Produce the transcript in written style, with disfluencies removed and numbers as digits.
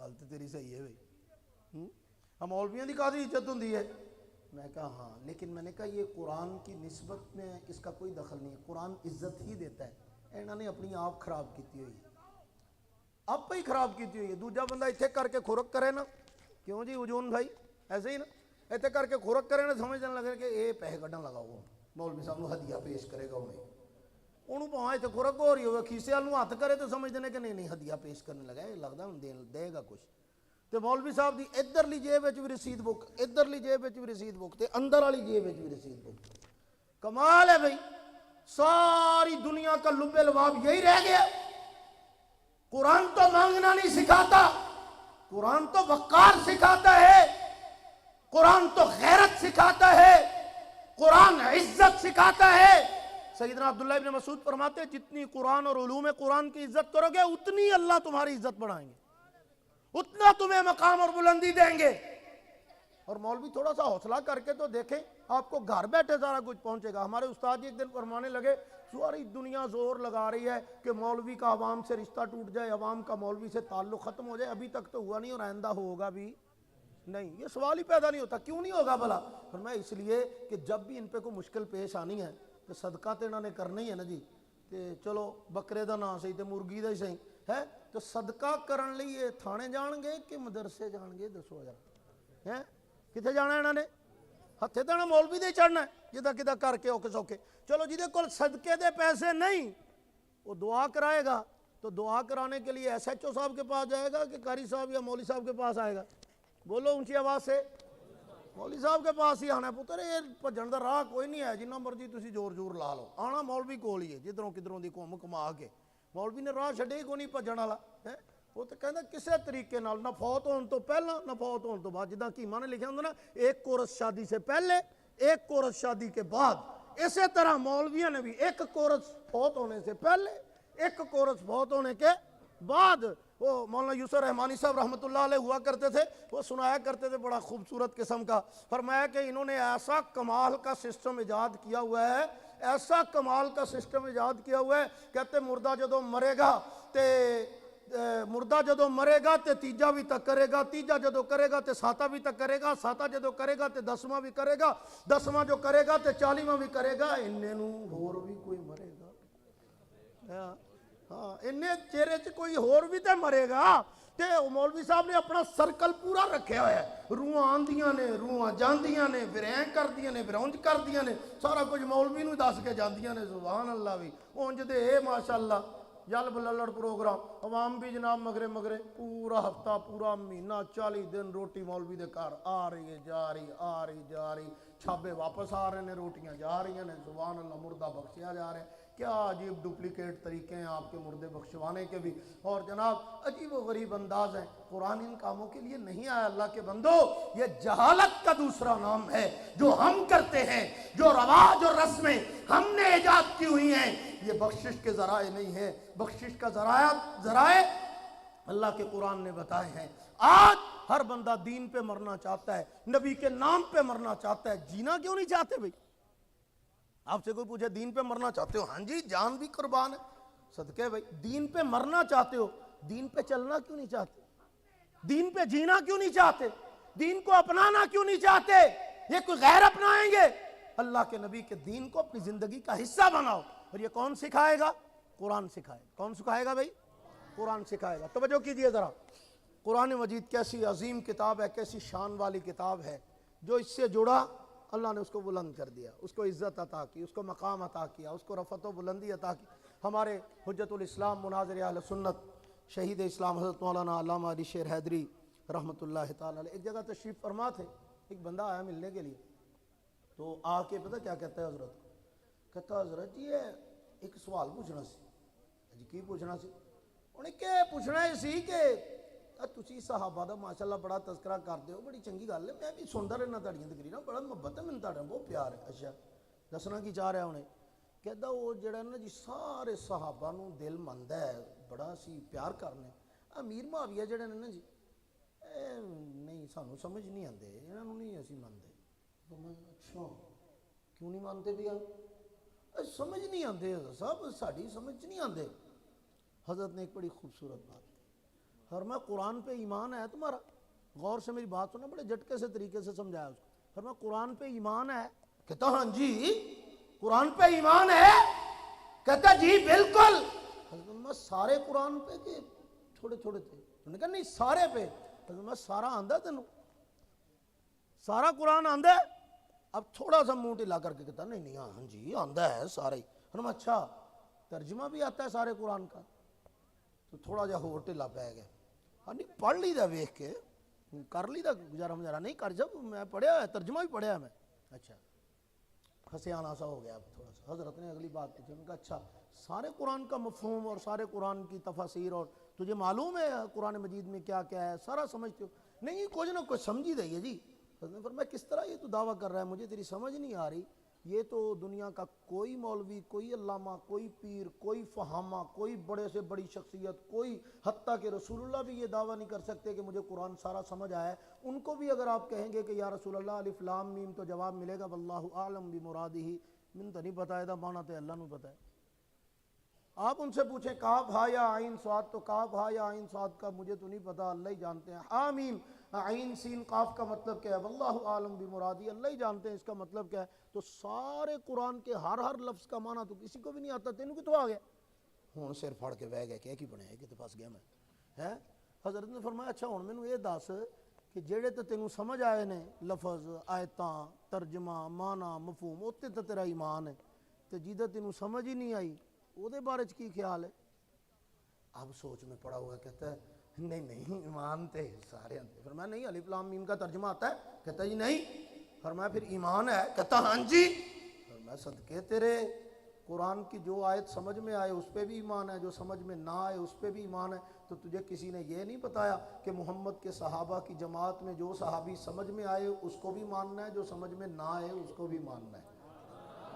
گل تو تیری صحیح ہے بھائی، ہم مولویوں کی قادری عزت ہوندی ہے؟ میں کہا ہاں، لیکن میں نے کہا یہ قرآن کی نسبت میں اس کا کوئی دخل نہیں ہے، قرآن عزت ہی دیتا ہے، انہوں نے اپنی آپ خراب کیتی ہوئی، آپ ہی خراب کیتی ہوئی ہے۔ دوجا بندہ اتنے کر کے خورک کرے نا، کیوں جی وجون بھائی ایسے ہی نا، اتنے کر کے خورک کرے نا، سمجھنے لگے کہ یہ پیسے کھڈن لگا وہ مولوی صاحب نو ہدیہ پیش کرے گا، انہوں پاؤں اتنے خورک ہو رہی ہوگا، کھیسے والوں ہاتھ کرے تو سمجھتے ہیں کہ نہیں نہیں ہدیہ پیش کرنے لگا، یہ لگتا ہے دے گا کچھ، تو مولوی صاحب دی ادھرلی جیب وچ بھی رسید بک، ادھرلی جیب وچ بھی رسید بک، تے اندر والی جیب وچ بھی رسید بک۔ کمال ہے بھائی، ساری دنیا کا لب لباب یہی رہ گیا۔ قرآن تو مانگنا نہیں سکھاتا، قرآن تو وقار سکھاتا ہے، قرآن تو غیرت سکھاتا ہے، قرآن عزت سکھاتا ہے۔ سیدنا عبداللہ ابن مسعود فرماتے ہیں جتنی قرآن اور علوم قرآن کی عزت کرو گے اتنی اللہ تمہاری عزت بڑھائیں گے، اتنا تمہیں مقام اور بلندی دیں گے۔ اور مولوی تھوڑا سا حوصلہ کر کے تو دیکھیں، آپ کو گھر بیٹھے سارا کچھ پہنچے گا۔ ہمارے استاد ایک دن فرمانے لگے ساری دنیا زور لگا رہی ہے کہ مولوی کا عوام سے رشتہ ٹوٹ جائے، عوام کا مولوی سے تعلق ختم ہو جائے، ابھی تک تو ہوا نہیں اور آئندہ ہوگا بھی نہیں، یہ سوال ہی پیدا نہیں ہوتا، کیوں نہیں ہوگا بھلا؟ فرمایا اس لیے کہ جب بھی ان پہ کوئی مشکل پیش آنی ہے تو صدقہ تو انہوں نے کرنا ہی ہے نا جی، تے چلو بکرے دا نام صحیح تے مرغی دا ہی صحیح ہے، تو صدقہ کرن لئی یہ تھانے جان گے کہ مدرسے جان گے؟ دسو ذرا ہیں کتنے جانا ہے انہوں نے؟ ہتھے تے مولوی دے چڑھنا ہے جدا کدا کر کے اوکھے سوکھے۔ چلو جہدے کول صدقے دے پیسے نہیں وہ دعا کرائے گا، تو دعا کرانے کے لیے ایس ایچ او صاحب کے پاس جائے گا کہ قاری صاحب یا مولوی صاحب کے پاس آئے گا؟ بولو اونچی آواز سے، مولوی صاحب کے پاس ہی آنا ہے۔ پتر یہ بھجن دا راہ کوئی نہیں ہے، جنہ مرضی تسی زور زور لا لو، آنا مولوی کول ہی ہے، جدھروں کدھروں دی قوم کما کے۔ مولوی نے راہ چھڈے ہی کوئی نہیں بھجن والا، وہ تو کہندا کسے طریقے نال، نہ فوت ہون تو پہلا نہ فوت ہون تو بعد، جداں کیما نے لکھا ہوندا نا ایک کورس شادی سے پہلے ایک کورس شادی کے بعد، اسی طرح مولویوں نے بھی ایک کورس فوت ہونے سے پہلے ایک کورس فوت ہونے کے بعد۔ وہ مولانا یوسف رحمانی صاحب رحمۃ اللہ علیہ ہوا کرتے تھے، وہ سنایا کرتے تھے بڑا خوبصورت قسم کا، فرمایا کہ انہوں نے ایسا کمال کا سسٹم ایجاد کیا ہوا ہے، ایسا کمال کا سسٹم ایجاد کیا ہوا ہے، کہتے مردہ جدوں مرے گا تے مردہ جدوں مرے گا تے تیجا بھی تک کرے گا، تیجا جدوں کرے گا تے ساتہ بھی تک کرے گا، ساتہ جدوں کرے گا تے دسواں بھی کرے گا، دسواں جو کرے گا تے 40واں بھی کرے گا، انہیں نو ہور بھی کوئی مرے گا، ہاں انہیں چہرے چ کوئی ہور بھی تے مرے گا۔ تے مولوی صاحب نے اپنا سرکل پورا رکھیا ہوا ہے، روحاں آندیاں نے روحاں جاندیاں نے، پھر این کردیاں نے، پھر اونج کردیاں نے، سارا کچھ مولوی نو دس کے جاندیاں نے، سبحان اللہ بھی اونج دے اے ماشاءاللہ جل بلڑ پروگرام، عوام بھی جناب مگرے مگرے، پورا ہفتہ پورا مہینہ 40 دن روٹی مولوی دے گھر آ رہی ہے جا رہی آ رہی جا رہی، چھابے واپس آ رہے ہیں، روٹیاں جا رہی ہیں، سبحان اللہ مردہ بخشیا جا رہے ہیں۔ کیا عجیب ڈپلیکیٹ طریقے ہیں آپ کے مردے بخشوانے کے بھی، اور جناب عجیب و غریب انداز ہے۔ قرآن ان کاموں کے لیے نہیں آیا اللہ کے بندو، یہ جہالت کا دوسرا نام ہے جو ہم کرتے ہیں، جو رواج اور رسمیں ہم نے ایجاد کی ہوئی ہیں، یہ بخشش کے ذرائع نہیں ہے۔ بخشش کا ذرائع اللہ کے قرآن نے بتائے ہیں۔ آج ہر بندہ دین پہ مرنا چاہتا ہے، نبی کے نام پہ مرنا چاہتا ہے، جینا کیوں نہیں چاہتے بھائی؟ آپ سے کوئی پوچھے دین پہ مرنا چاہتے ہو؟ ہاں جی جان بھی قربان ہے، صدقے بھائی دین پہ مرنا چاہتے ہو، دین پہ چلنا کیوں نہیں چاہتے؟ دین پہ جینا کیوں نہیں چاہتے؟ دین کو اپنانا کیوں نہیں چاہتے؟ یہ کوئی غیر اپنائیں گے؟ اللہ کے نبی کے دین کو اپنی زندگی کا حصہ بناؤ، اور یہ کون سکھائے گا؟ قرآن سکھائے گا۔ کون سکھائے گا بھائی؟ قرآن سکھائے گا۔ توجہ کیجئے ذرا، قرآن مجید کیسی عظیم کتاب ہے، کیسی شان والی کتاب ہے، جو اس سے جڑا اللہ نے اس کو بلند کر دیا، اس کو عزت عطا کی، اس کو مقام عطا کیا، اس کو رفعت و بلندی عطا کی۔ ہمارے حجت الاسلام مناظر اہل سنت شہید اسلام حضرت مولانا علامہ علی شیر حیدری رحمۃ اللہ تعالی علیہ ایک جگہ تشریف فرما تھے، ایک بندہ آیا ملنے کے لیے، تو آ کے پتہ کیا کہتا ہے حضرت؟ کہتا حضرت جی ایک سوال پوچھنا سی۔ جی کی پوچھنا سی؟ انہیں کہ پوچھنا ہے سی کہ تسی صحابہ دا ماشاءاللہ بڑا تذکرہ کرتے ہو، بڑی چنگی گل ہے، میں بھی سنتا رہنا تہاڈیاں تقریراں، بڑا محبت ہے مینوں تہاڈے نال، بہت پیار ہے۔ اچھا دسنا کی چاہ رہا انہیں؟ کہتا وہ جڑا نا جی سارے صحابہ نو دل مندا ہے، بڑا سی پیار کرنے، امیر معاویہ جڑے نے نا جی نہیں سانو سمجھ نہیں آندے، انہاں نو نہیں اسی مانتے۔ تو میں اچھا کیوں نہیں مانتے بھی آپ؟ سمجھ نہیں آندے حضرت صاحب، ساڈی سمجھ نہیں آندے۔ حضرت نے ایک بڑی خوبصورت بات، فرمایا قرآن پہ ایمان ہے تمہارا؟ غور سے میری بات سننا، بڑے جھٹکے سے طریقے سے سمجھایا اس کو. فرمایا قرآن پہ ایمان ہے؟ کہتا ہاں جی قرآن پہ ایمان ہے. کہتا جی بالکل. حضرت میں سارے قرآن پہ کہ تھوڑے تھوڑے تھے؟ انہوں نے کہا نہیں سارے پہ. حضرت میں سارا آندہ تینوں؟ سارا قرآن آندہ ہے؟ اب تھوڑا سا منہ ٹھلا کر کے کہتا نہیں نہیں ہاں جی آندہ ہے سارا ہی. فرمایا اچھا ترجمہ بھی آتا ہے سارے قرآن کا؟ تو تھوڑا جا ہور ٹھلا پہ گیا. ہاں نہیں پڑھ لی دا ویکھ کے کر لی دا گزارا مجارا نہیں کر جب میں پڑھیا ہے ترجمہ بھی پڑھیا ہے میں. اچھا ہسیانہ سا ہو گیا. اب تھوڑا سا حضرت نے اگلی بات پوچھی. ان کا اچھا سارے قرآن کا مفہوم اور سارے قرآن کی تفاسیر اور تجھے معلوم ہے قرآن مجید میں کیا کیا ہے سارا سمجھتے ہو؟ نہیں کچھ نہ کچھ سمجھ ہی رہی ہے جی. حضرت نے فرمایا کس طرح یہ تو دعویٰ کر رہا ہے مجھے تیری سمجھ نہیں آ رہی. یہ تو دنیا کا کوئی مولوی کوئی علامہ کوئی پیر کوئی فہامہ کوئی بڑے سے بڑی شخصیت کوئی حتیٰ کہ رسول اللہ بھی یہ دعویٰ نہیں کر سکتے کہ مجھے قرآن سارا سمجھ آیا ہے. ان کو بھی اگر آپ کہیں گے کہ یا رسول اللہ الف لام میم تو جواب ملے گا واللہ اعلم بمرادہ من تو نہیں پتا ہے دا مانا تو اللہ نو پتا ہے. آپ ان سے پوچھیں کاف ہا یا عین صاد تو کاف ہا یا عین صاد کا مجھے تو نہیں پتا اللہ ہی جانتے ہیں. حامیم عین سین قاف کا مطلب کیا ہے واللہ عالم بمرادی اللہ ہی جانتے ہیں اس کا مطلب کیا ہے. تو سارے قرآن کے ہر لفظ کا معنی تو کسی کو بھی نہیں آتا. تینوں کتوں آ گیا ہوں سر پھاڑ کے بہ گیا کہ بنے کہ پھنس گیا میں ہے. حضرت نے فرمایا اچھا ہوں مینوں یہ دس کہ جہڑے تو تینوں سمجھ آئے نے لفظ آیتاں ترجمہ معنی مفہوم اوتے تو تیرا ایمان ہے تو جیدہ تینوں سمجھ ہی نہیں آئی او دے بارے کی خیال ہے؟ اب سوچ میں پڑا ہوا کہتا ہے نہیں نہیں ایمان تے سارے آتے. فرمایا نہیں الف لام میم کا ترجمہ آتا ہے؟ کہتا جی نہیں. فرمایا پھر ایمان ہے؟ کہتا ہاں جی. فرمایا صدقے تیرے قرآن کی جو آیت سمجھ میں آئے اس پہ بھی ایمان ہے جو سمجھ میں نہ آئے اس پہ بھی ایمان ہے. تو تجھے کسی نے یہ نہیں بتایا کہ محمد کے صحابہ کی جماعت میں جو صحابی سمجھ میں آئے اس کو بھی ماننا ہے جو سمجھ میں نہ آئے اس کو بھی ماننا ہے.